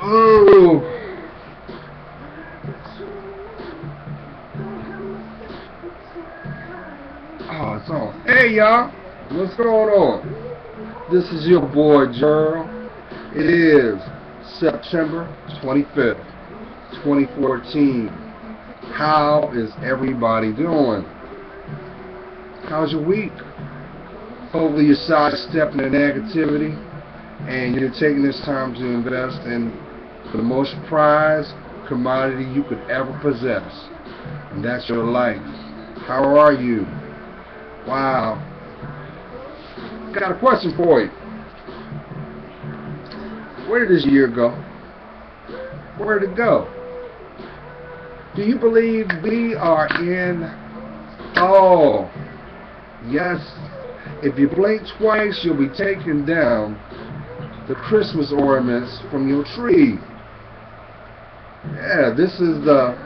Oh, oh, it's on. Hey, y'all. What's going on? This is your boy, Gerald. It is September 25th, 2014. How is everybody doing? How's your week? Hopefully you're sidestepping the negativity and you're taking this time to invest in the most prized commodity you could ever possess, and that's your life. How are you? Wow. Got a question for you. Where did this year go? Where did it go? Do you believe we are in? Oh, yes. If you blink twice, you'll be taking down the Christmas ornaments from your tree. Yeah, this is the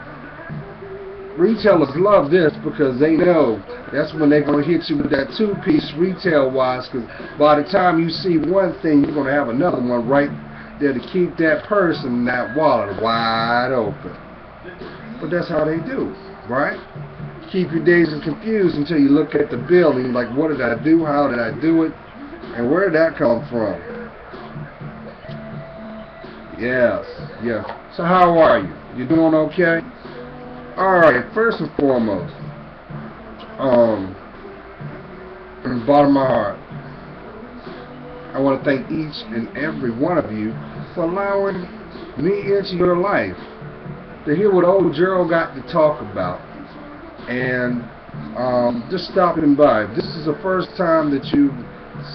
retailers love this because they know that's when they're going to hit you with that two-piece retail-wise, because by the time you see one thing, you're going to have another one right there to keep that purse and that wallet wide open. But that's how they do, right? Keep you dazed and confused until you look at the bill and you're like, what did I do? How did I do it? And where did that come from? Yes, yeah. So how are you? You doing okay? Alright, first and foremost, from the bottom of my heart, I want to thank each and every one of you for allowing me into your life to hear what old Gerald got to talk about, and just stopping by. If this is the first time that you've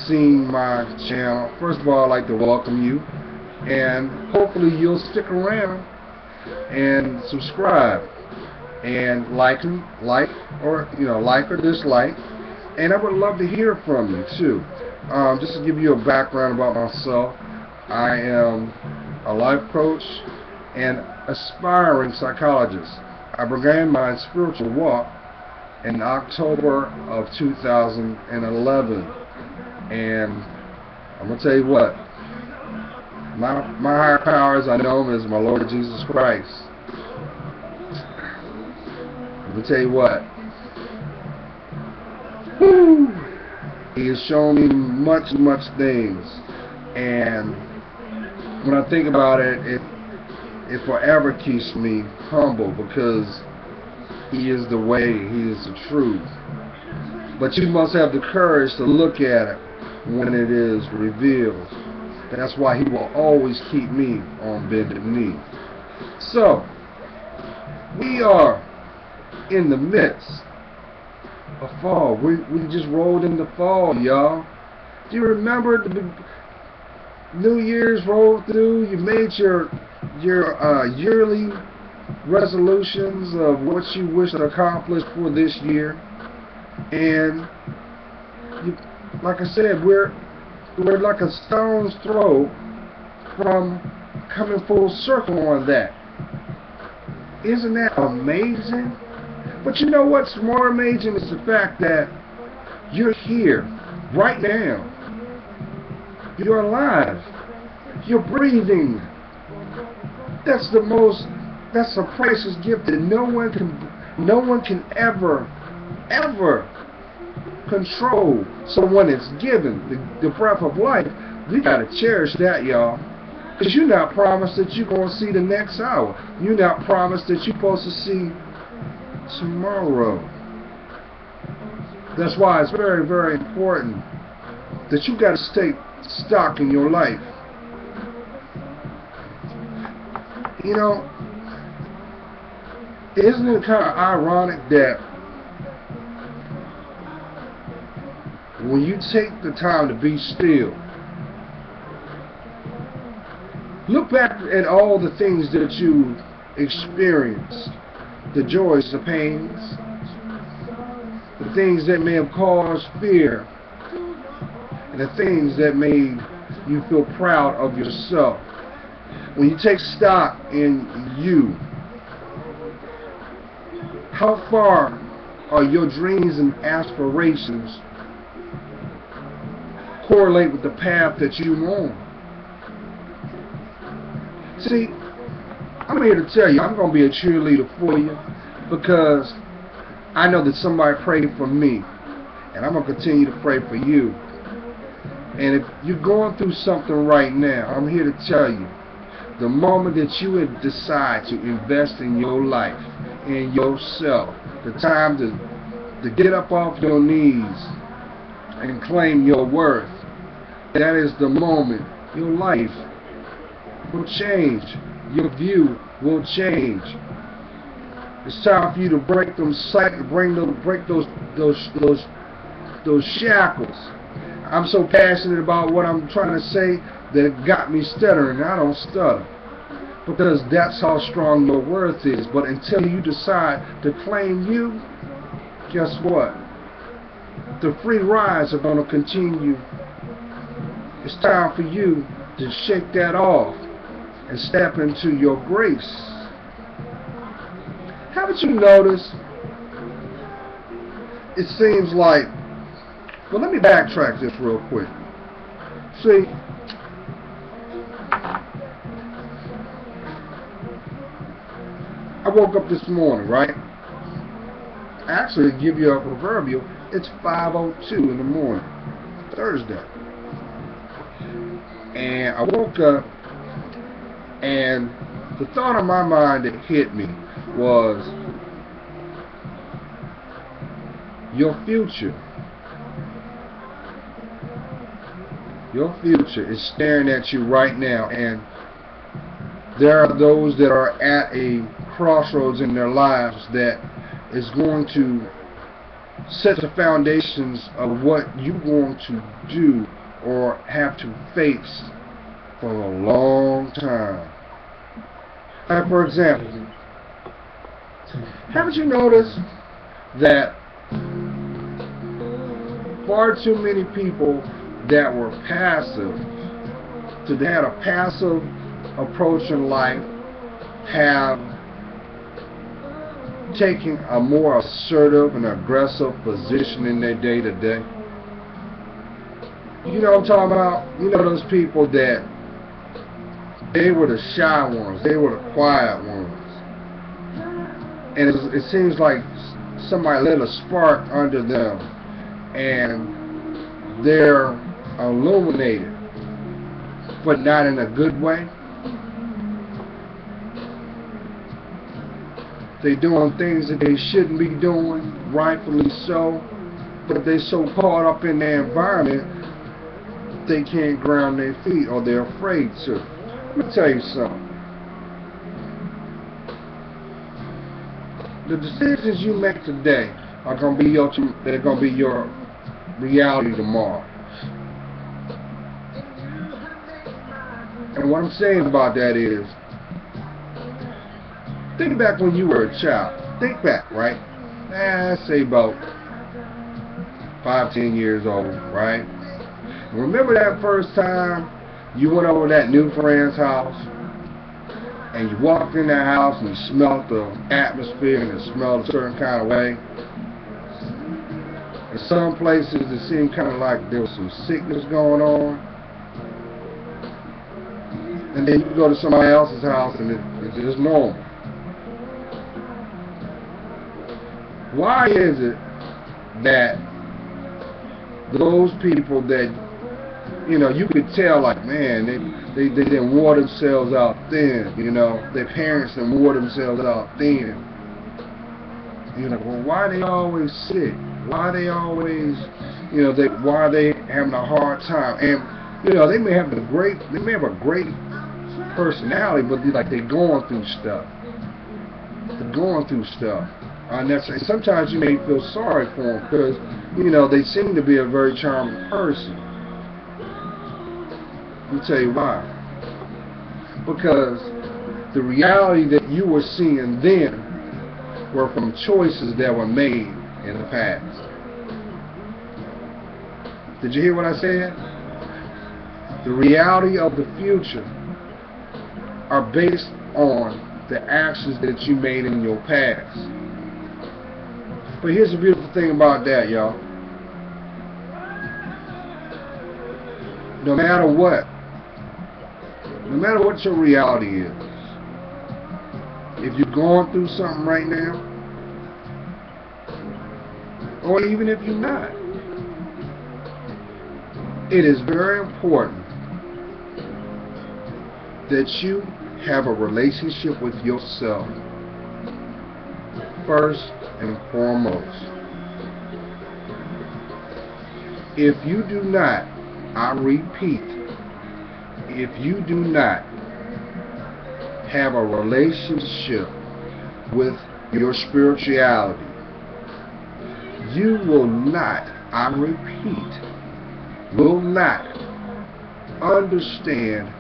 seen my channel, first of all, I'd like to welcome you, and hopefully you'll stick around and subscribe and like or dislike, and I would love to hear from you too. Just to give you a background about myself, I am a life coach and aspiring psychologist. I began my spiritual walk in October of 2011, and I'm gonna tell you what, my higher powers, I know him as my Lord Jesus Christ. I'm gonna tell you what, whew, he has shown me much things, and when I think about it, it forever keeps me humble, because he is the way, he is the truth. But you must have the courage to look at it when it is revealed. That's why he will always keep me on bended knee. So, we are in the midst of fall. We just rolled into fall, y'all. Do you remember the New Year's rolled through? You made your yearly resolutions of what you wish to accomplish for this year, and like I said, we're like a stone's throw from coming full circle on that. Isn't that amazing? But you know what's more amazing is the fact that you're here right now. You're alive. You're breathing. That's a priceless gift that no one can ever control. So when it's given, the breath of life, we gotta cherish that, y'all. Because you're not promised that you're gonna see the next hour. You're not promised that you're supposed to see tomorrow. That's why it's very important that you gotta take stock in your life. You know, Isn't it kind of ironic that when you take the time to be still, look back at all the things that you experienced, the joys, the pains, the things that may have caused fear, and the things that made you feel proud of yourself. When you take stock in you, how far are your dreams and aspirations correlate with the path that you on? See, I'm here to tell you, I'm going to be a cheerleader for you because I know that somebody prayed for me, and I'm going to continue to pray for you. And if you're going through something right now, I'm here to tell you, the moment that you would decide to invest in your life, in yourself, the time to get up off your knees and claim your worth, that is the moment your life will change. Your view will change. It's time for you to break them break those shackles. I'm so passionate about what I'm trying to say that it got me stuttering. I don't stutter because that's how strong your worth is. But until you decide to claim you, guess what? The free rides are going to continue. It's time for you to shake that off and step into your grace. Haven't you noticed? It seems like, well, let me backtrack this real quick. See, I woke up this morning, right? Actually, to give you a proverbial, it's 5:02 in the morning, Thursday. And I woke up, and the thought on my mind that hit me was, your future. Your future is staring at you right now, and there are those that are at a crossroads in their lives that is going to set the foundations of what you're going to do or have to face for a long time. Like, for example, haven't you noticed that far too many people that were passive, that had a passive approach in life, have taken a more assertive and aggressive position in their day-to-day? You know what I'm talking about? You know those people that they were the shy ones, they were the quiet ones. And it seems like somebody lit a spark under them and they're illuminated, but not in a good way. They're doing things that they shouldn't be doing, rightfully so, but they're so caught up in their environment they can't ground their feet, or they're afraid to. Let me tell you something. The decisions you make today are going to be your reality tomorrow. And what I'm saying about that is, think back when you were a child. Think back, right? Say about 5-10 years old, right? Remember that first time you went over that new friend's house and you walked in that house and you smelled the atmosphere and it smelled a certain kind of way? In some places it seemed kind of like there was some sickness going on. And then you go to somebody else's house and it's just normal. Why is it that those people that, you know, you could tell, like, man, they didn't wore themselves out thin, you know, their parents didn't wore themselves out thin. You're like, well, why are they always sick? Why are they always, you know, why are they having a hard time? And, you know, they may have a great personality, but like they're going through stuff. after going through stuff. Sometimes you may feel sorry for them because, you know, they seem to be a very charming person. Let me tell you why. Because the reality that you were seeing then were from choices that were made in the past. Did you hear what I said? The reality of the future are based on the actions that you made in your past. But here's the beautiful thing about that, y'all. No matter what your reality is, if you're going through something right now, or even if you're not, it is very important that you have a relationship with yourself first and foremost. If you do not, I repeat, if you do not have a relationship with your spirituality, you will not, I repeat, will not understand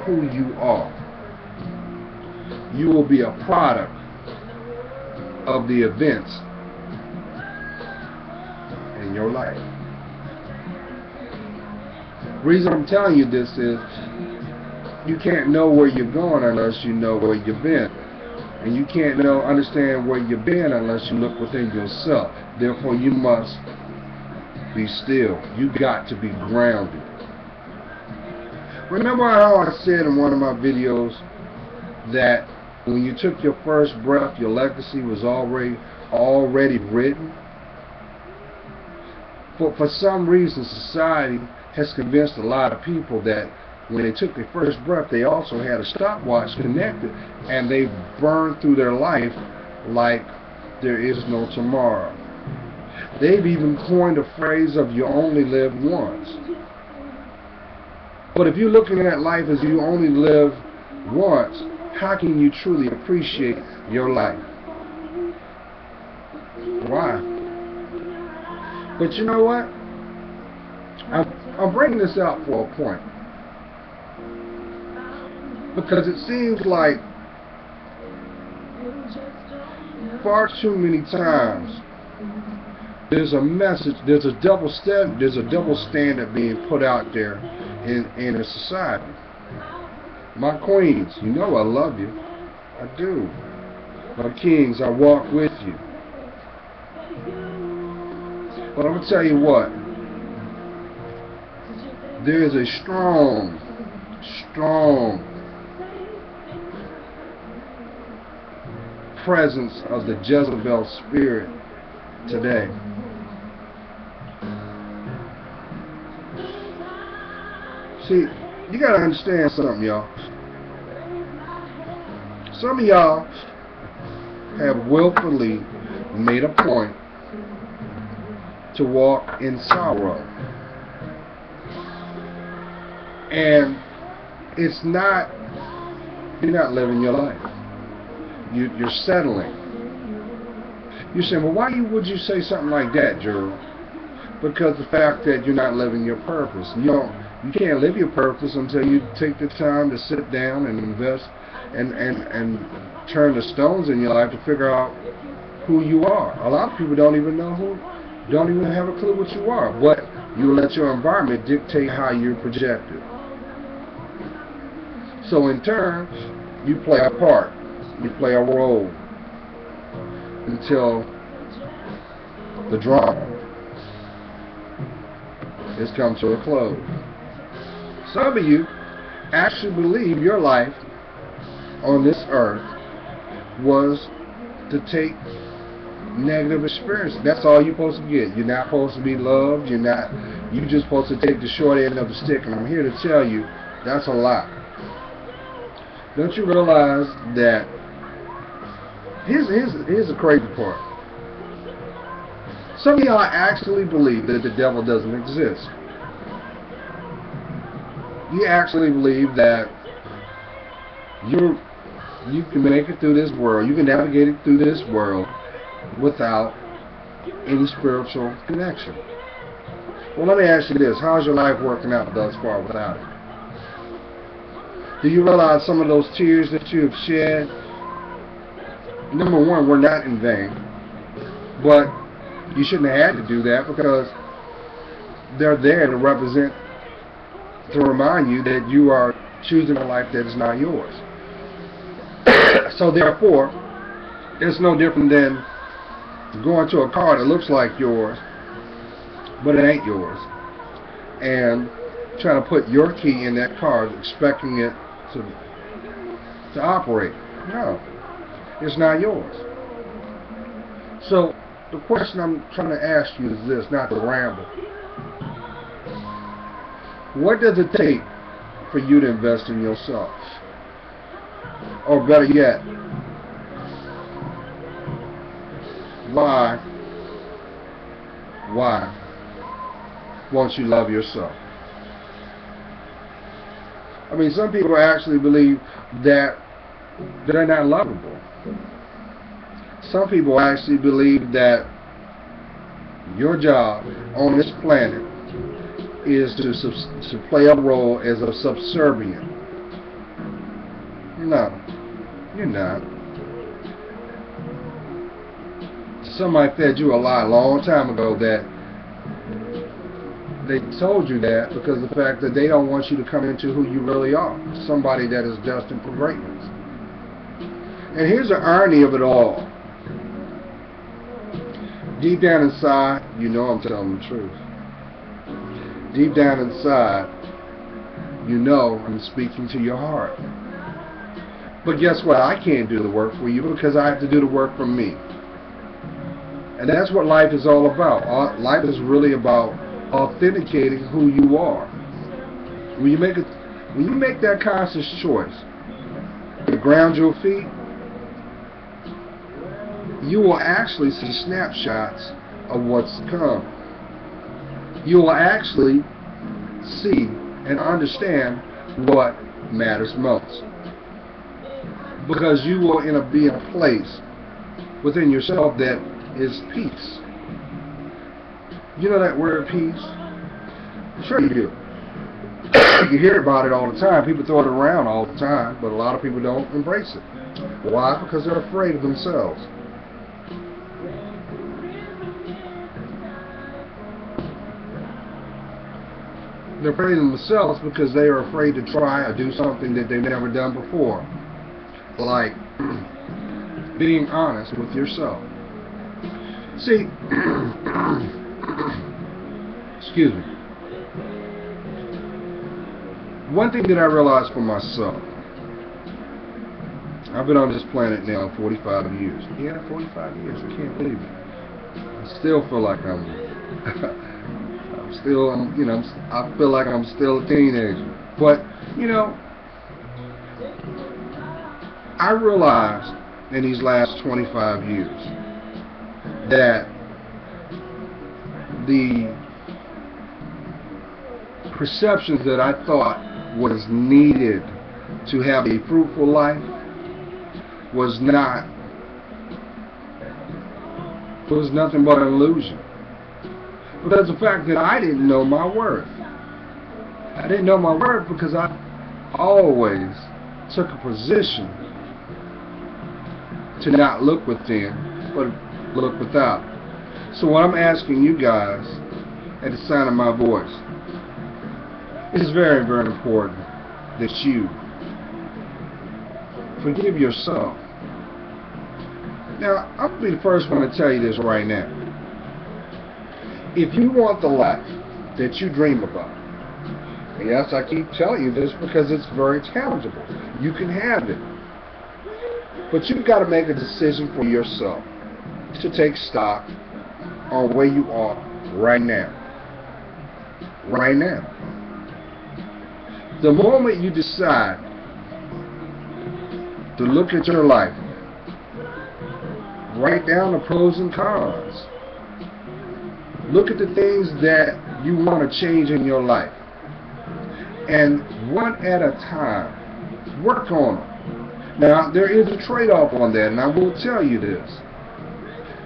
who you are. You will be a product of the events in your life. The reason I'm telling you this is you can't know where you're going unless you know where you've been. And you can't understand where you've been unless you look within yourself. Therefore, you must be still. You got to be grounded. Remember how I said in one of my videos that when you took your first breath, your legacy was already written? For some reason, society has convinced a lot of people that when they took their first breath, they also had a stopwatch connected, and they burned through their life like there is no tomorrow. They've even coined a phrase of "you only live once." But if you're looking at life as you only live once, how can you truly appreciate your life? Why? But you know what? I'm bringing this out for a point. Because it seems like far too many times there's a message, there's a double standard being put out there in a society. My queens, you know I love you. I do. My kings, I walk with you. But I'm going to tell you what. There is a strong presence of the Jezebel spirit today. See, you gotta understand something, y'all. Some of y'all have willfully made a point to walk in sorrow. And it's not, you're not living your life. You're settling. You're saying, well, why would you say something like that, Gerald? Because the fact that you're not living your purpose. You can't live your purpose until you take the time to sit down and invest and turn the stones in your life to figure out who you are. A lot of people don't even have a clue what you are. But you let your environment dictate how you're projected. So in turn, you play a part. You play a role until the drama has come to a close. Some of you actually believe your life on this earth was to take negative experience. That's all you're supposed to get. You're not supposed to be loved. You're just supposed to take the short end of the stick. And I'm here to tell you that's a lie. Don't you realize that here's the crazy part. Some of y'all actually believe that the devil doesn't exist. You actually believe that you're you can make it through this world, you can navigate it through this world without any spiritual connection. Well, let me ask you this. How's your life working out thus far without it? Do you realize some of those tears that you have shed, number one, were not in vain, but you shouldn't have had to do that because they're there to represent, to remind you that you are choosing a life that is not yours. So therefore, it's no different than going to a car that looks like yours, but it ain't yours, and trying to put your key in that car, expecting it to operate. No, it's not yours. So the question I'm trying to ask you is this, not to ramble. What does it take for you to invest in yourself? Or better yet, why won't you love yourself? I mean, some people actually believe that they're not lovable. Some people actually believe that your job on this planet is to play a role as a subservient. No, you're not. Somebody fed you a lie a long time ago that they told you that because of the fact that they don't want you to come into who you really are, somebody that is destined for greatness. And here's the irony of it all. Deep down inside, you know I'm telling the truth. Deep down inside, you know I'm speaking to your heart. But guess what? I can't do the work for you because I have to do the work for me. And that's what life is all about. Life is really about authenticating who you are. When you make that conscious choice to ground your feet, you will actually see snapshots of what's to come. You will actually see and understand what matters most. Because you will be in a place within yourself that is peace. You know that word peace? Sure you do. You hear about it all the time. People throw it around all the time, but a lot of people don't embrace it. Why? Because they're afraid of themselves. They're afraid of themselves because they are afraid to try or do something that they've never done before. Like being honest with yourself. See, excuse me. One thing that I realized for myself, I've been on this planet now 45 years. Yeah, 45 years. I can't believe it. I still feel like I feel like I'm still a teenager. But, I realized in these last 25 years that the perceptions that I thought was needed to have a fruitful life was nothing but an illusion. Because the fact that I didn't know my worth. I didn't know my worth because I always took a position to not look within, but look without. So what I'm asking you guys at the sound of my voice, it's very, very important that you forgive yourself. Now, I'm going to be the first one to tell you this right now. If you want the life that you dream about, and yes, I keep telling you this because it's very tangible. You can have it. But you've got to make a decision for yourself to take stock on where you are right now. Right now. The moment you decide to look at your life, write down the pros and cons. Look at the things that you want to change in your life. And one at a time, work on them. Now, there is a trade-off on that, and I will tell you this.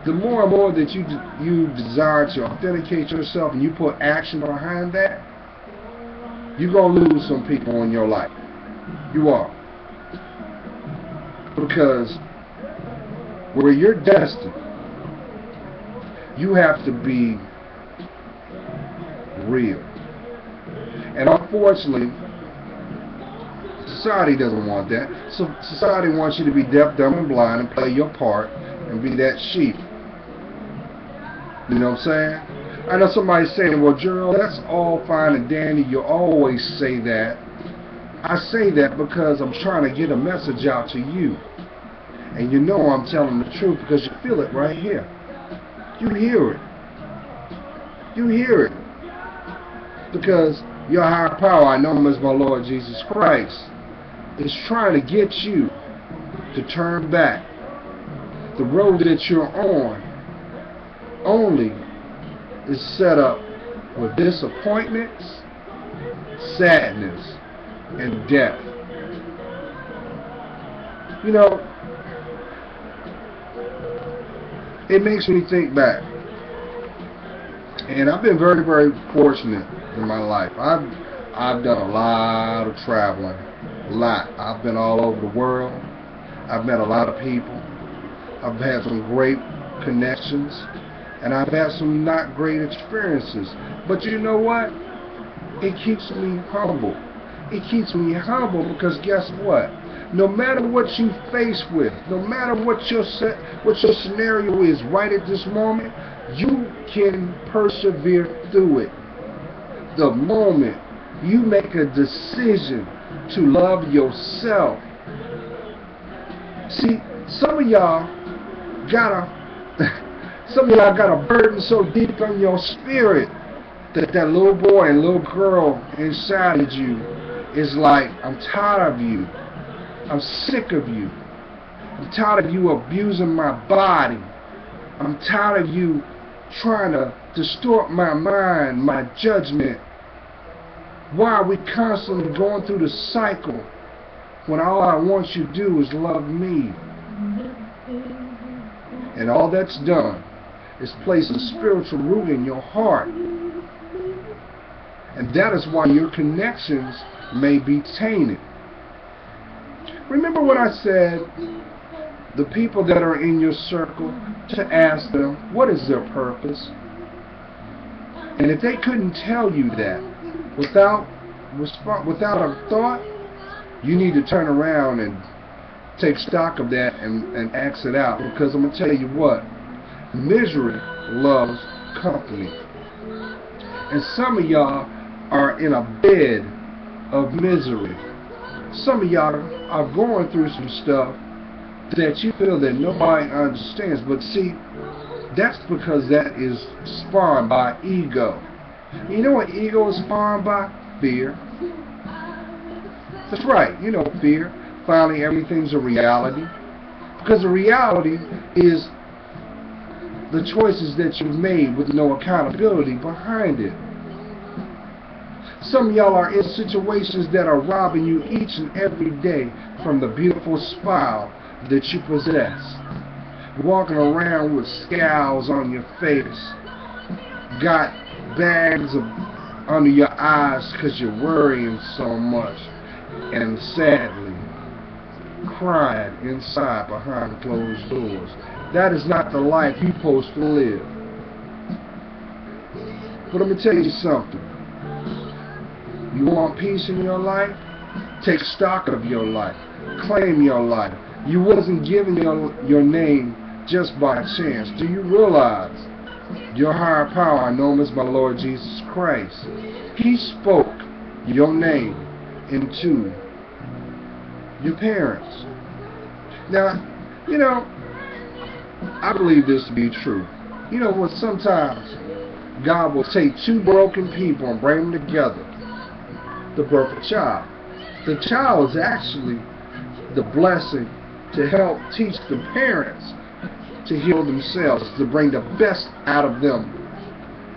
The more and more that you desire to authenticate yourself and you put action behind that, you're going to lose some people in your life. You are. Because where you're destined, you have to be real. And unfortunately, society doesn't want that. So society wants you to be deaf, dumb, and blind and play your part and be that sheep. You know what I'm saying? I know somebody's saying, well, Gerald, that's all fine and dandy. You always say that. I say that because I'm trying to get a message out to you. And you know I'm telling the truth because you feel it right here. You hear it. You hear it. Because your higher power, I know him as my Lord Jesus Christ, is trying to get you to turn back. The road that you're on only is set up with disappointments, sadness, and death. You know, it makes me think back. And I've been very, very fortunate in my life. I've done a lot of traveling. A lot. I've been all over the world. I've met a lot of people. I've had some great connections. And I've had some not great experiences. But you know what? It keeps me humble. It keeps me humble because guess what? No matter what you face with, no matter what your scenario is right at this moment, you can persevere through it. The moment you make a decision to love yourself. See, some of y'all got a burden so deep on your spirit that little boy and little girl inside of you is like, I'm tired of you. I'm sick of you. I'm tired of you abusing my body. I'm tired of you trying to distort my mind, my judgment. Why are we constantly going through the cycle when all I want you to do is love me? And all that's done is place a spiritual root in your heart. And that is why your connections may be tainted. Remember what I said, the people that are in your circle, to ask them, what is their purpose? And if they couldn't tell you that without a thought, you need to turn around and take stock of that and ask it out. Because I'm going to tell you what, misery loves company. And some of y'all are in a bed of misery. Some of y'all are going through some stuff that you feel that nobody understands. But see, that's because that is spawned by ego. You know what ego is spawned by? Fear. That's right, you know, fear. Finally, everything's a reality. Because the reality is the choices that you've made with no accountability behind it. Some of y'all are in situations that are robbing you each and every day from the beautiful smile that you possess. Walking around with scowls on your face. Got bags under your eyes because you're worrying so much. And sadly, crying inside behind closed doors. That is not the life you're supposed to live. But let me tell you something. You want peace in your life? Take stock of your life. Claim your life. You wasn't given your name just by chance. Do you realize your higher power, I know him as my Lord Jesus Christ, he spoke your name into your parents. Now, you know, I believe this to be true. You know what, sometimes God will take two broken people and bring them together to birth a child. The child is actually the blessing to help teach the parents to heal themselves, to bring the best out of them.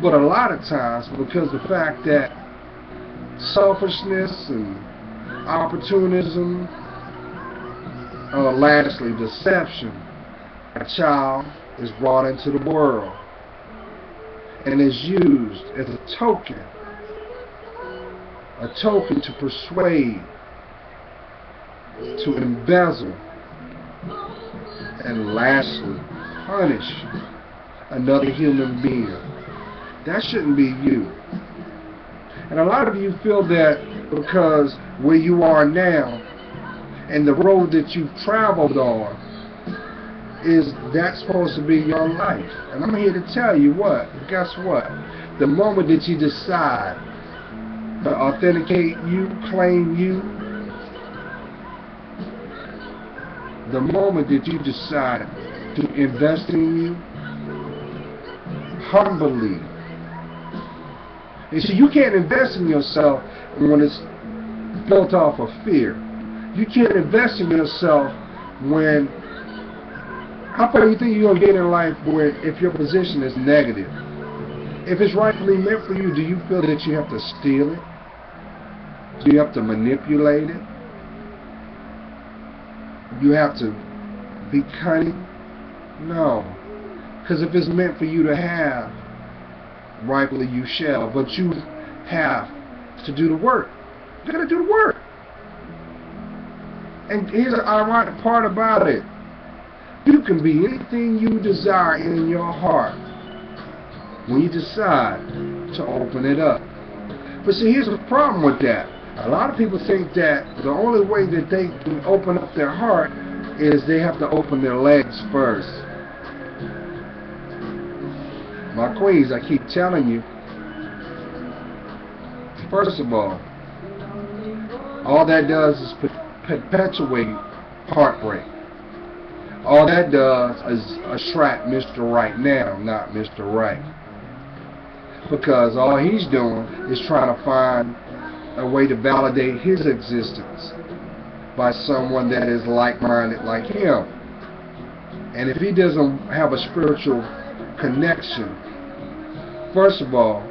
But a lot of times, because of the fact that selfishness and opportunism Lastly, deception. A child is brought into the world and is used as a token to persuade, to embezzle, and lastly, punish another human being. That shouldn't be you. And a lot of you feel that because where you are now and the road that you've traveled on is that's supposed to be your life. And I'm here to tell you what, guess what? The moment that you decide to authenticate you, claim you, the moment that you decide to invest in you, humbly. You see, you can't invest in yourself when it's built off of fear. You can't invest in yourself when, how far do you think you're going to get in life where if your position is negative? If it's rightfully meant for you, do you feel that you have to steal it? Do you have to manipulate it? You have to be cunning? No. Because if it's meant for you to have, rightfully you shall. But you have to do the work. You got to do the work. And here's the ironic part about it. You can be anything you desire in your heart when you decide to open it up. But see, here's the problem with that. A lot of people think that the only way that they can open up their heart is they have to open their legs first. My queens, I keep telling you, first of all that does is perpetuate heartbreak. All that does is attract Mr. Right now, not Mr. Right. Because all he's doing is trying to find a way to validate his existence by someone that is like-minded like him. And if he doesn't have a spiritual connection, first of all,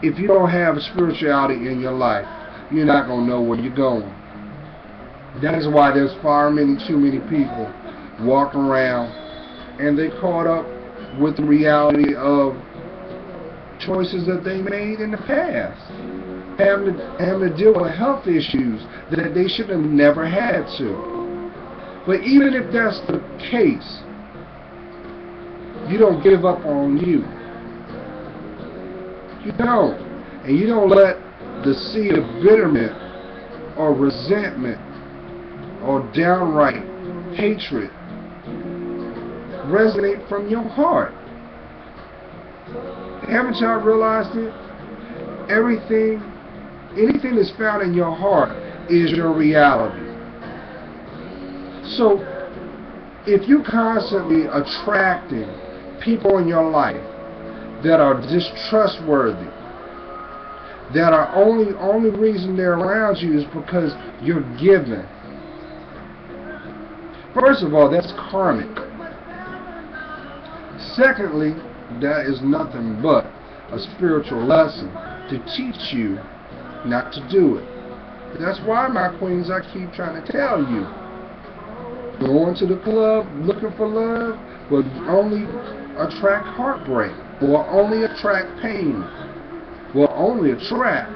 if you don't have spirituality in your life, you're not going to know where you're going. That is why there's far too many people walking around and they're caught up with the reality of choices that they made in the past, having to deal with health issues that they should have never had to. But even if that's the case, you don't give up on you. You don't. And you don't let the seed of bitterness or resentment or downright hatred resonate from your heart. Haven't y'all realized it? Anything that's found in your heart is your reality. So, if you're constantly attracting people in your life that are distrustworthy, that are only reason they're around you is because you're giving. First of all, that's karmic. Secondly, that is nothing but a spiritual lesson to teach you not to do it. That's why, my queens, I keep trying to tell you, going to the club looking for love will only attract heartbreak, will only attract pain, will only attract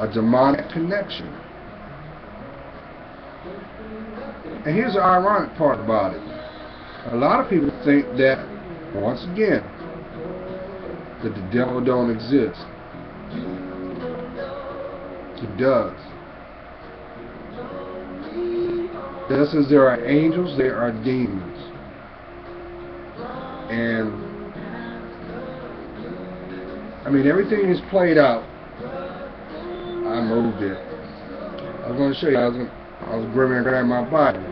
a demonic connection. And here's the ironic part about it. A lot of people think that, once again, that the devil don't exist. He does. Just as there are angels, there are demons. And I mean, everything is played out. I moved it. I was going to show you. I was grabbing my Bible.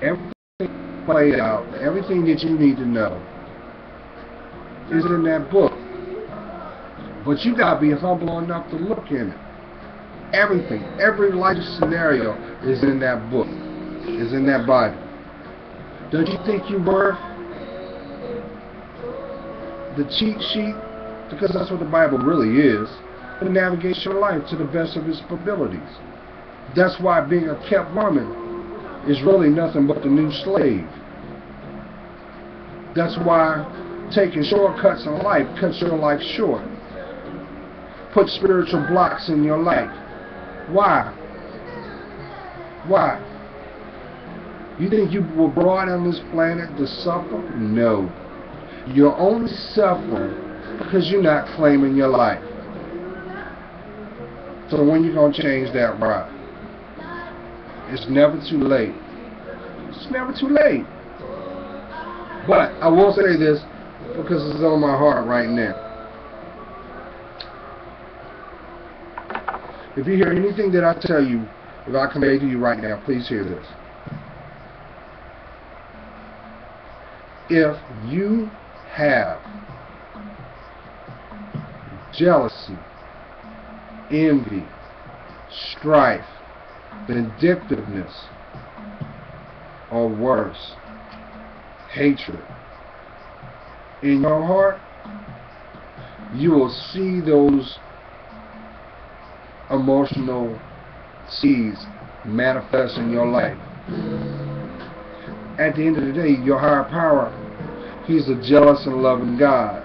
Everything played out. Everything that you need to know is in that book. But you got to be humble enough to look in it. Everything, every life scenario is in that book, is in that Bible. Don't you think you're worth the cheat sheet? Because that's what the Bible really is. To navigate your life to the best of its abilities. That's why being a kept woman is really nothing but the new slave. That's why taking shortcuts in life cuts your life short. Put spiritual blocks in your life. Why? Why? You think you were brought on this planet to suffer? No. You're only suffering because you're not claiming your life. So when you going to change that right? It's never too late. It's never too late. But I will say this because it's on my heart right now. If you hear anything that I tell you, if I convey to you right now, please hear this. If you have jealousy, envy, strife, vindictiveness, or worse, hatred in your heart, you will see those emotional seeds manifest in your life. At the end of the day, your higher power, He's a jealous and loving God.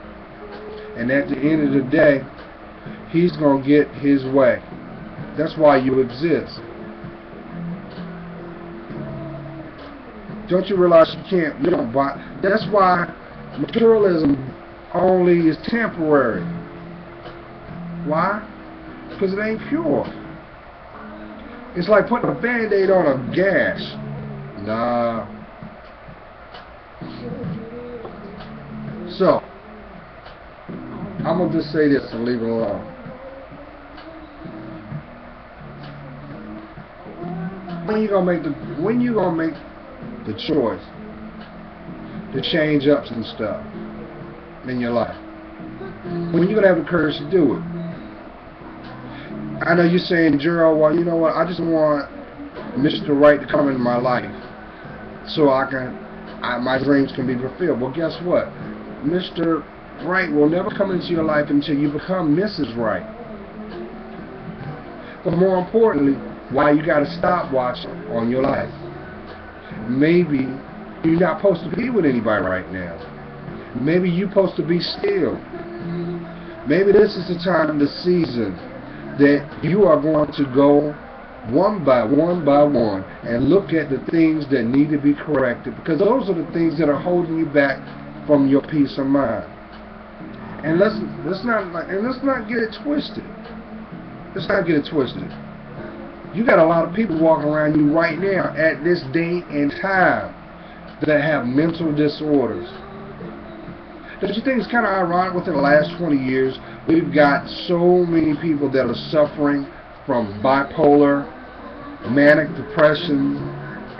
And at the end of the day, He's going to get His way. That's why you exist. Don't you realize you don't buy? That's why materialism only is temporary. Why? Because it ain't pure. It's like putting a Band-Aid on a gash. Nah. So, I'm going to just say this and leave it alone. When you gonna make the choice to change up some stuff in your life? When you gonna have the courage to do it? I know you're saying, Gerald, well, you know what? I just want Mr. Right to come into my life so my dreams can be fulfilled. Well, guess what? Mr. Right will never come into your life until you become Mrs. Right. But more importantly, why you got a stopwatch on your life? Maybe you're not supposed to be with anybody right now. Maybe you're supposed to be still. Maybe this is the time of the season that you are going to go one by one and look at the things that need to be corrected, because those are the things that are holding you back from your peace of mind. And let's not get it twisted. Let's not get it twisted. You got a lot of people walking around you right now at this day and time that have mental disorders. Don't you think it's kind of ironic within the last 20 years we've got so many people that are suffering from bipolar, manic depression,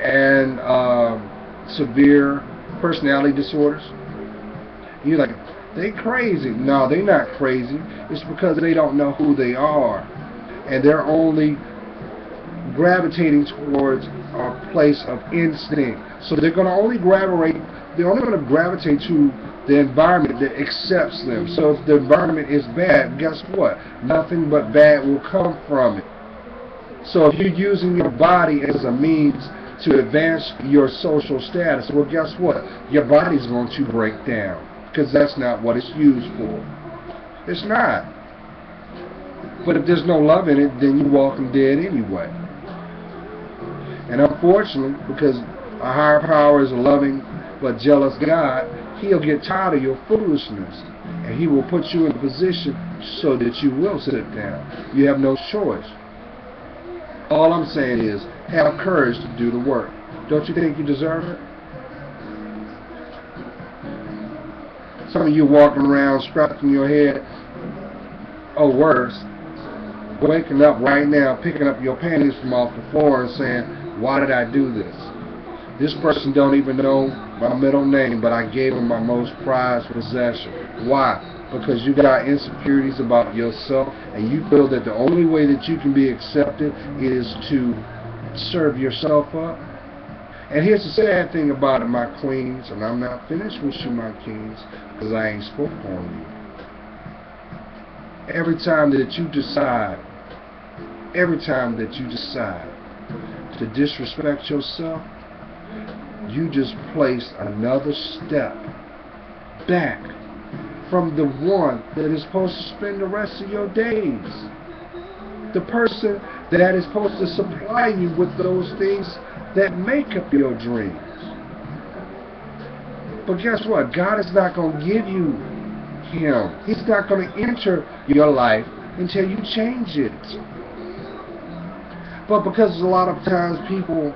and severe personality disorders? You're like, they crazy. No, they're not crazy. It's because they don't know who they are. And they're only gravitating towards a place of instinct. So they're going to only gravitate to the environment that accepts them. So if the environment is bad, guess what? Nothing but bad will come from it. So if you're using your body as a means to advance your social status, well, guess what? Your body's going to break down, because that's not what it's used for. It's not. But if there's no love in it, then you're walking dead anyway. And unfortunately, because a higher power is a loving but jealous God, He'll get tired of your foolishness, and He will put you in a position so that you will sit down. You have no choice. All I'm saying is, have courage to do the work. Don't you think you deserve it? Some of you walking around scratching your head, or worse, waking up right now, picking up your panties from off the floor and saying, why did I do this? This person don't even know my middle name, but I gave him my most prized possession. Why? Because you got insecurities about yourself, and you feel that the only way that you can be accepted is to serve yourself up. And here's the sad thing about it, my queens, and I'm not finished with you, my kings, because I ain't spoke on you. Every time that you decide to disrespect yourself, you just placed another step back from the one that is supposed to spend the rest of your days. The person that is supposed to supply you with those things that make up your dreams. But guess what? God is not going to give you Him. He's not going to enter your life until you change it. But because a lot of times people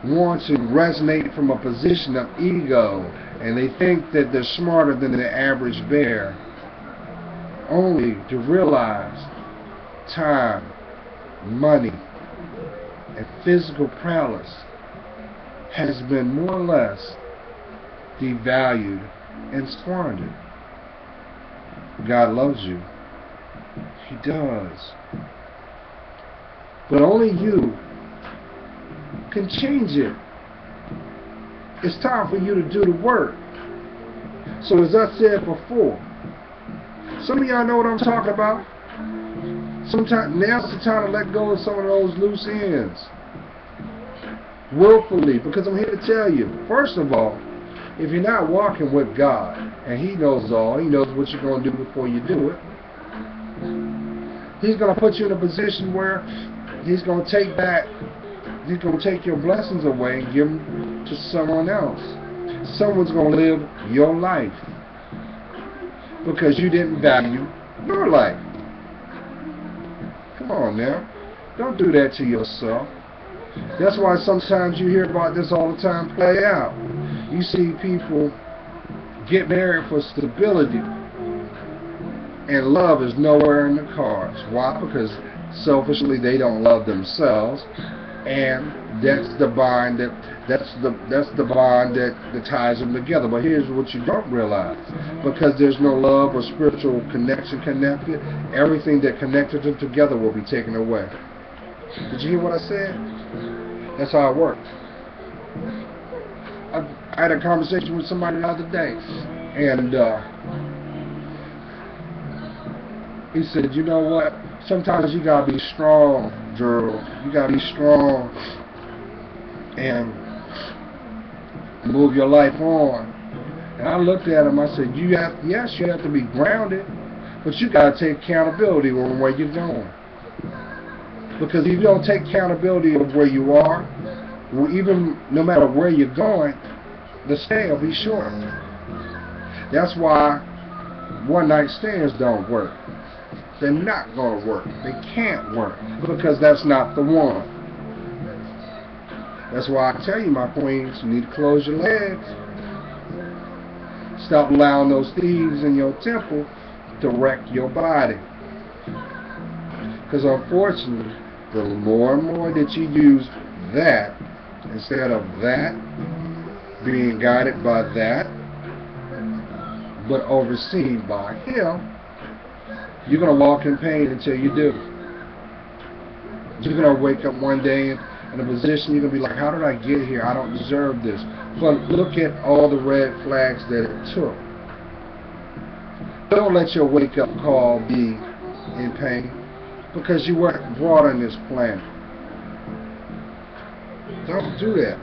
want to resonate from a position of ego, and they think that they're smarter than the average bear, only to realize time, money, and physical prowess has been more or less devalued and squandered. God loves you. He does. But only you can change it. It's time for you to do the work. So as I said before, some of y'all know what I'm talking about. Sometimes now's the time to let go of some of those loose ends. Willfully, because I'm here to tell you, first of all, if you're not walking with God, and He knows all, He knows what you're going to do before you do it, He's going to put you in a position where He's going to take your blessings away and give them to someone else. Someone's going to live your life because you didn't value your life. Come on now. Don't do that to yourself. That's why sometimes you hear about this all the time play out. You see people get married for stability, and love is nowhere in the cards. Why? Because selfishly they don't love themselves, and that's the bond that ties them together. But here's what you don't realize: because there's no love or spiritual connection connected, everything that connected them together will be taken away. Did you hear what I said? That's how it works. I had a conversation with somebody the other day, and he said, you know what? Sometimes you gotta be strong, girl. You gotta be strong and move your life on. And I looked at him. I said, yes, you have to be grounded, but you gotta take accountability on where you're going. Because if you don't take accountability of where you are, well, even no matter where you're going, the stay will be short. That's why one-night stands don't work. They're not going to work. They can't work because that's not the one. That's why I tell you, my queens, you need to close your legs. Stop allowing those thieves in your temple to wreck your body. Because unfortunately, the more and more that you use that instead of that, being guided by that, but overseen by Him, you're going to walk in pain until you do. You're going to wake up one day in a position you're going to be like, how did I get here? I don't deserve this. But look at all the red flags that it took. Don't let your wake-up call be in pain, because you weren't brought on this planet. Don't do that.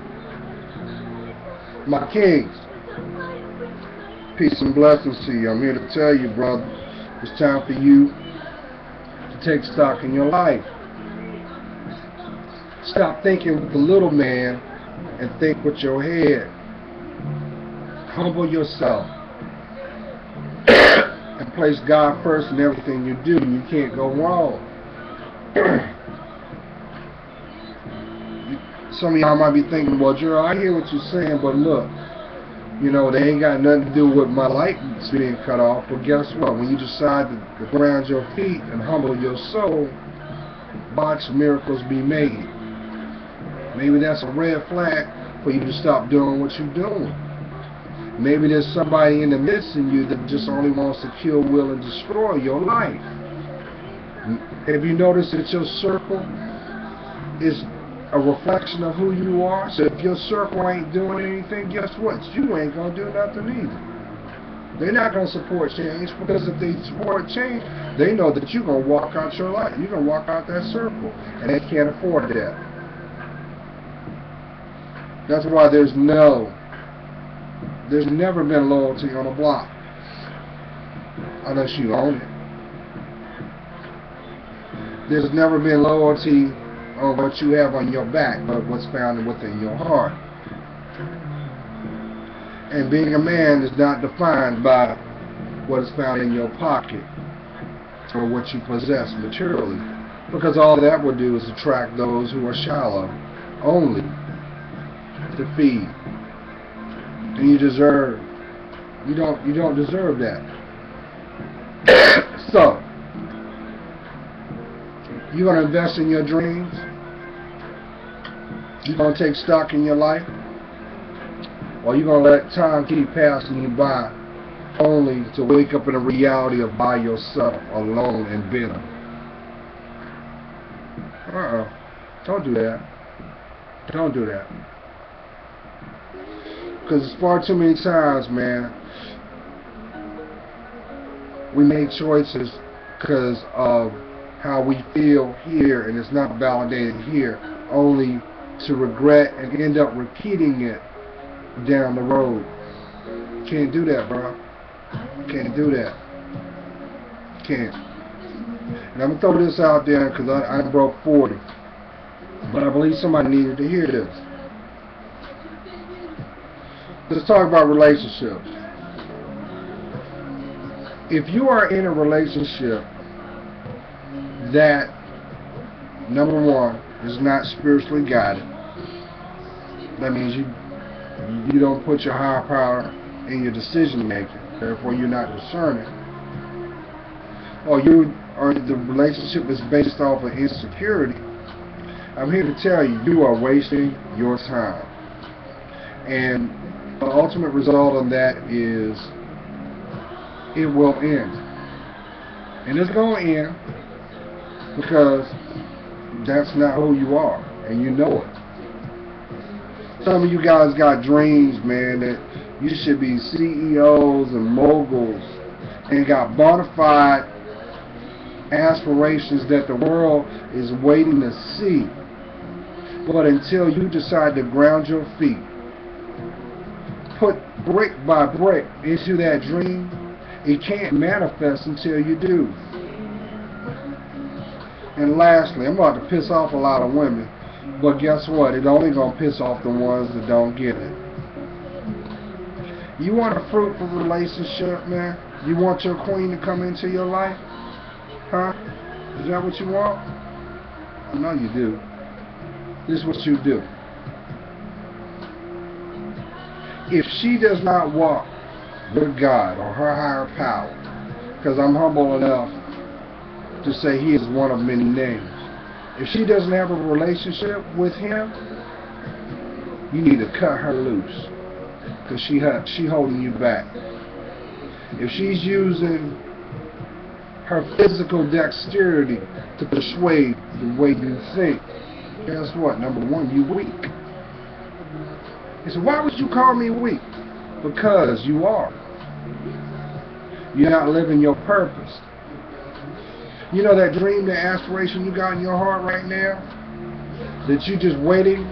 My kings, peace and blessings to you. I'm here to tell you, brother, it's time for you to take stock in your life. Stop thinking with the little man and think with your head. Humble yourself and place God first in everything you do. You can't go wrong. Some of y'all might be thinking, well, Gerald, I hear what you're saying, but look, you know, they ain't got nothing to do with my lights being cut off. But guess what? When you decide to ground your feet and humble your soul, watch miracles be made. Maybe that's a red flag for you to stop doing what you're doing. Maybe there's somebody in the midst of you that just only wants to kill, will, and destroy your life. Have you noticed that your circle is a reflection of who you are? So if your circle ain't doing anything, guess what? You ain't going to do nothing either. They're not going to support change, because if they support change, they know that you're going to walk out your life. You're going to walk out that circle, and they can't afford that. That's why there's never been loyalty on a block unless you own it. There's never been loyalty on what you have on your back, but what's found within your heart. And being a man is not defined by what is found in your pocket or what you possess materially, because all that will do is attract those who are shallow only to feed. And you don't deserve that. So you're going to invest in your dreams? You're going to take stock in your life? Or you're going to let time keep passing you by only to wake up in a reality of by yourself, alone and bitter? Don't do that. Don't do that. Because it's far too many times, man, we make choices because of how we feel here, and it's not validated here, only to regret and end up repeating it down the road. Can't do that, bro. Can't do that. Can't. And I'm going to throw this out there because I broke 40. But I believe somebody needed to hear this. Let's talk about relationships. If you are in a relationship that, number one, is not spiritually guided, that means you don't put your higher power in your decision making, therefore you're not discerning, or the relationship is based off of insecurity, I'm here to tell you, you are wasting your time. And the ultimate result of that is it will end. And it's going to end because that's not who you are, and you know it. Some of you guys got dreams, man, that you should be CEOs and moguls, and got bona fide aspirations that the world is waiting to see. But until you decide to ground your feet, put brick by brick into that dream, it can't manifest until you do. And lastly, I'm about to piss off a lot of women, but guess what? It's only going to piss off the ones that don't get it. You want a fruitful relationship, man? You want your queen to come into your life? Huh? Is that what you want? I know you do. This is what you do. If she does not walk with God or her higher power, because I'm humble enough to say He is one of many names. If she doesn't have a relationship with Him, you need to cut her loose, because she holding you back. If she's using her physical dexterity to persuade the way you think, guess what? Number one, you weak. He said, why would you call me weak? Because you are. You're not living your purpose. You know that dream, that aspiration you got in your heart right now, that you just waiting?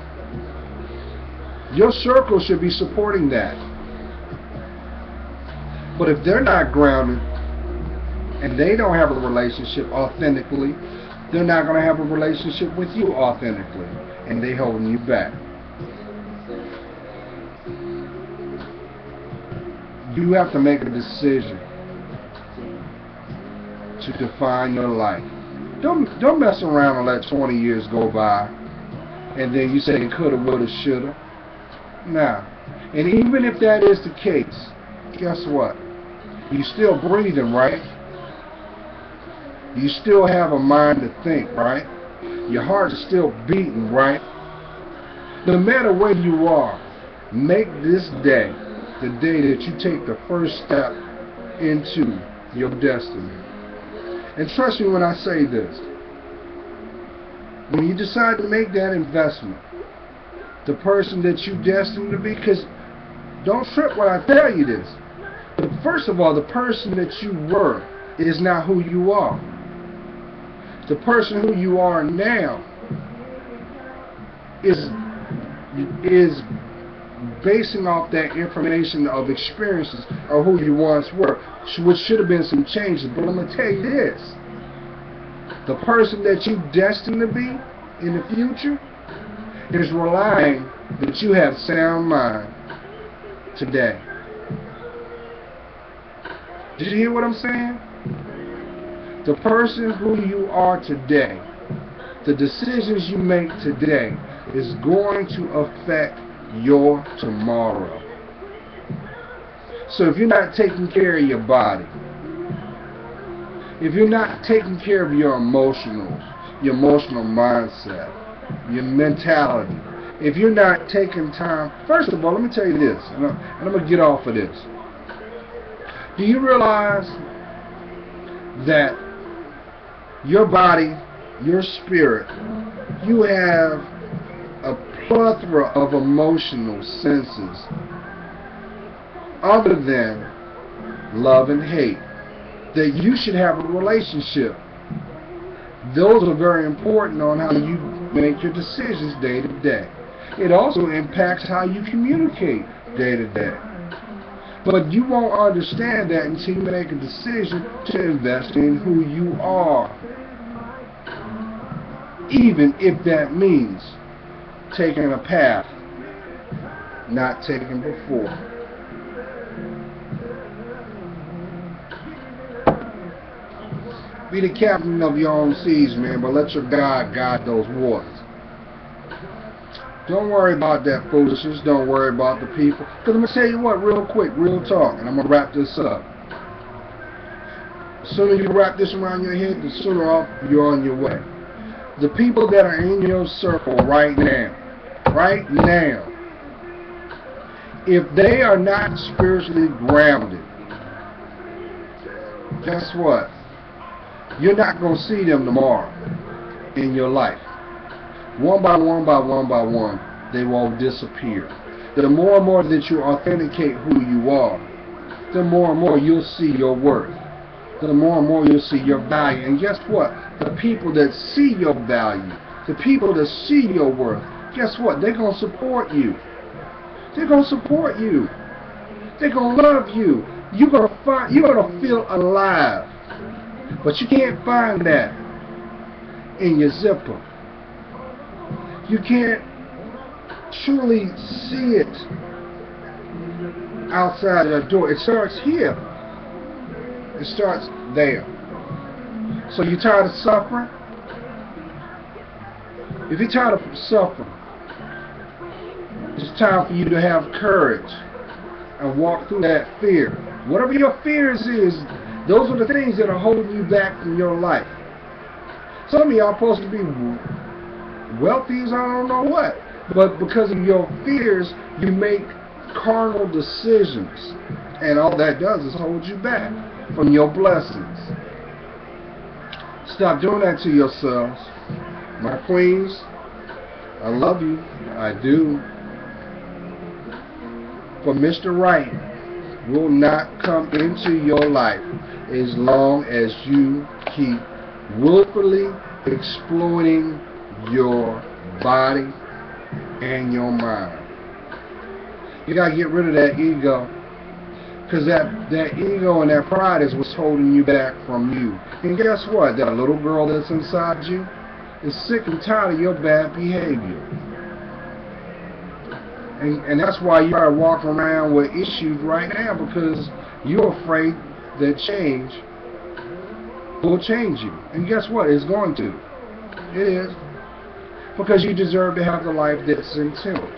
Your circle should be supporting that. But if they're not grounded and they don't have a relationship authentically, they're not going to have a relationship with you authentically, and they holding you back. You have to make a decision to define your life. Don't mess around and let 20 years go by and then you say coulda, woulda, shoulda. Nah. And even if that is the case, guess what? You still breathing, right? You still have a mind to think, right? Your heart is still beating, right? No matter where you are, make this day the day that you take the first step into your destiny. And trust me when I say this. When you decide to make that investment, the person that you destined to be, because don't trip when I tell you this. But first of all, the person that you were is not who you are. The person who you are now is is basing off that information of experiences of who you once were, which should have been some changes. But I'm going to tell you this, the person that you destined to be in the future is relying that you have sound mind today. Did you hear what I'm saying? The person who you are today, the decisions you make today is going to affect your tomorrow. So if you're not taking care of your body, if you're not taking care of your emotional mindset, your mentality, if you're not taking time, first of all, let me tell you this, and I'm going to get off of this. Do you realize that your body, your spirit, you have a plethora of emotional senses other than love and hate, that you should have a relationship? Those are very important on how you make your decisions day to day. It also impacts how you communicate day to day. But you won't understand that until you make a decision to invest in who you are, even if that means taking a path not taken before. Be the captain of your own seas, man, but let your God guide those waters. Don't worry about that foolishness. Don't worry about the people. Because I'm going to tell you what, real quick, real talk, and I'm going to wrap this up. The sooner you wrap this around your head, the sooner off you're on your way. The people that are in your circle right now, if they are not spiritually grounded, guess what? You're not going to see them tomorrow in your life. One by one, they will disappear. The more and more that you authenticate who you are, the more and more you'll see your worth. The more and more you'll see your value. And guess what? The people that see your value, the people that see your worth, guess what? They're going to support you. They're going to support you. They're going to love you. You're going to feel alive. But you can't find that in your zipper. You can't truly see it outside the door. It starts here. It starts there. So you tired of suffering? If you're tired of suffering, it's time for you to have courage and walk through that fear. Whatever your fears is, those are the things that are holding you back from your life. Some of y'all are supposed to be wealthy as I don't know what. But because of your fears, you make carnal decisions. And all that does is hold you back from your blessings. Stop doing that to yourselves. My queens, I love you. I do. But Mr. Right will not come into your life as long as you keep willfully exploiting your body and your mind. You gotta get rid of that ego, because that ego and that pride is what's holding you back from you. And guess what? That little girl that's inside you is sick and tired of your bad behavior. And that's why you are walking around with issues right now, because you're afraid that change will change you. And guess what? It's going to. It is. Because you deserve to have the life that's intended.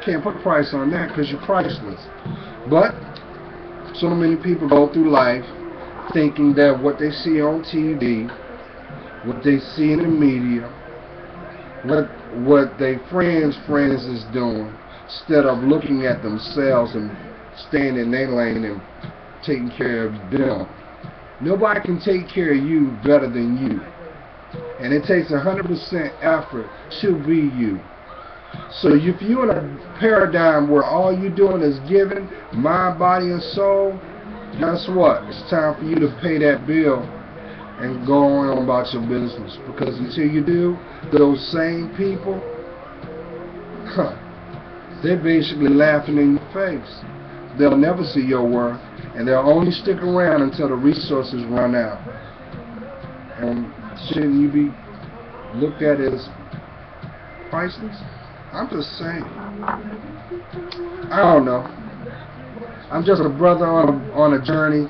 Can't put a price on that because you're priceless. But so many people go through life thinking that what they see on TV, what they see in the media, what their friends is doing, instead of looking at themselves and staying in their lane and taking care of them. Nobody can take care of you better than you. And it takes 100% effort to be you. So if you're in a paradigm where all you're doing is giving, mind, body, and soul, guess what? It's time for you to pay that bill and go on about your business. Because until you do, those same people they're basically laughing in your face. They'll never see your worth, and they'll only stick around until the resources run out. And shouldn't you be looked at as priceless? I'm just saying. I don't know. I'm just a brother on a journey,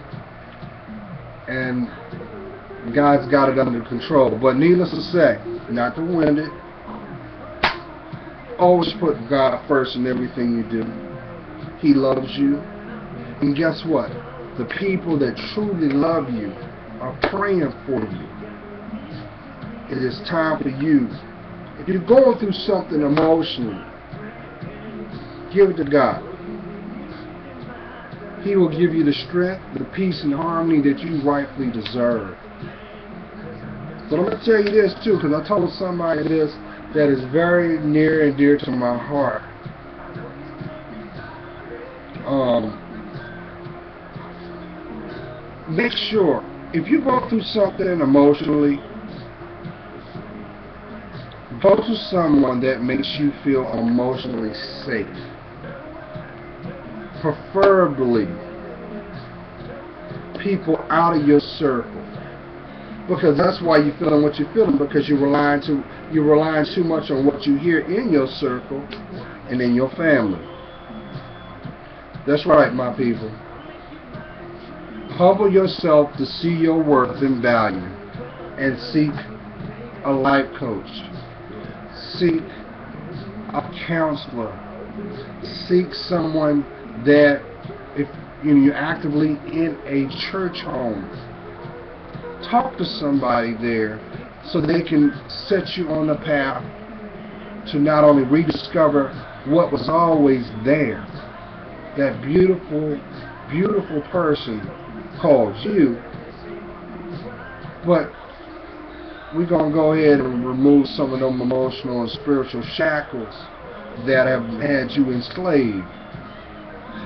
and God's got it under control. But needless to say, not to wind it, always put God first in everything you do. He loves you. And guess what? The people that truly love you are praying for you. It is time for you. If you're going through something emotionally, give it to God. He will give you the strength, the peace, and harmony that you rightfully deserve. But I'm going to tell you this too, because I told somebody this that is very near and dear to my heart. Make sure, if you go through something emotionally, go to someone that makes you feel emotionally safe. Preferably people out of your circle, because that's why you're feeling what you're feeling, because you're relying too much on what you hear in your circle and in your family. That's right, my people. Humble yourself to see your worth and value, and seek a life coach. Seek a counselor. Seek someone that, if you're actively in a church home, talk to somebody there so they can set you on the path to not only rediscover what was always there, that beautiful, beautiful person called you, but we're going to go ahead and remove some of them emotional and spiritual shackles that have had you enslaved.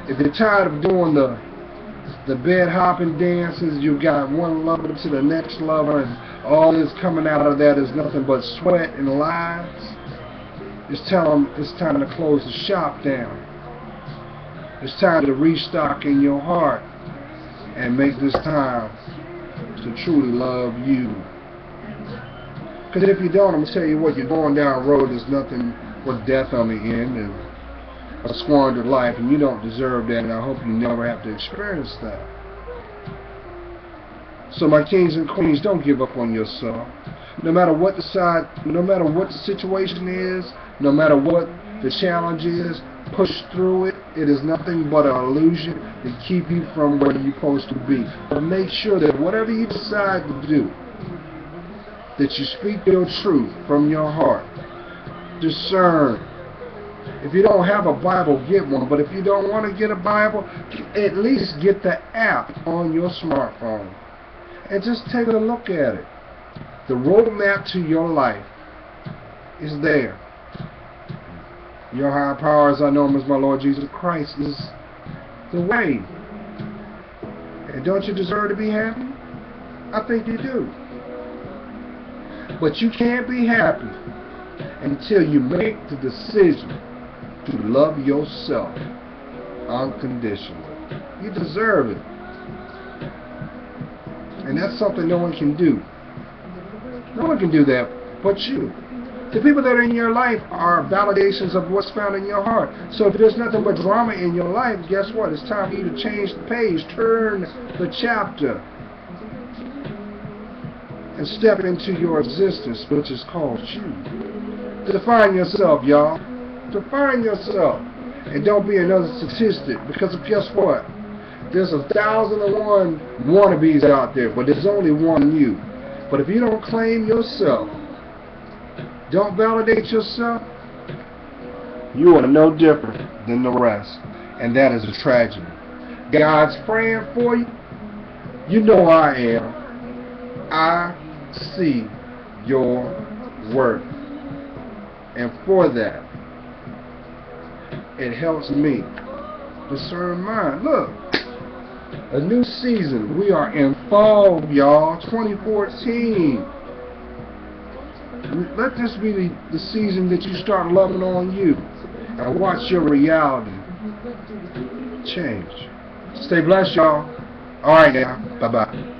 If you're tired of doing the bed hopping dances, you got one lover to the next lover, and all that's coming out of that is nothing but sweat and lies, it's time to close the shop down. It's time to restock in your heart and make this time to truly love you. Because if you don't, I'm going to tell you what, you're going down a road that's nothing but death on the end and a squandered life, and you don't deserve that, and I hope you never have to experience that. So my kings and queens, don't give up on yourself. No matter what the situation is, no matter what the challenge is, push through it. It is nothing but an illusion to keep you from where you're supposed to be. But make sure that whatever you decide to do, that you speak your truth from your heart. Discern. If you don't have a Bible, get one. But if you don't want to get a Bible, at least get the app on your smartphone and just take a look at it. The roadmap to your life is there. Your higher power, as I know him as my Lord Jesus Christ, is the way. And don't you deserve to be happy? I think you do. But you can't be happy until you make the decision to love yourself unconditionally. You deserve it. And that's something no one can do. No one can do that but you. The people that are in your life are validations of what's found in your heart. So if there's nothing but drama in your life, guess what? It's time for you to change the page, turn the chapter, and step into your existence, which is called you. Define yourself, y'all. Define yourself. And don't be another statistic, because guess what? There's 1,001 wannabes out there, but there's only one you. But if you don't claim yourself, don't validate yourself, you are no different than the rest. And that is a tragedy. God's praying for you. You know I am. I see your worth. And for that, it helps me discern mine. Look, a new season. We are in fall, y'all. 2014. Let this be the season that you start loving on you and watch your reality change. Stay blessed, y'all. All right, now. Bye-bye.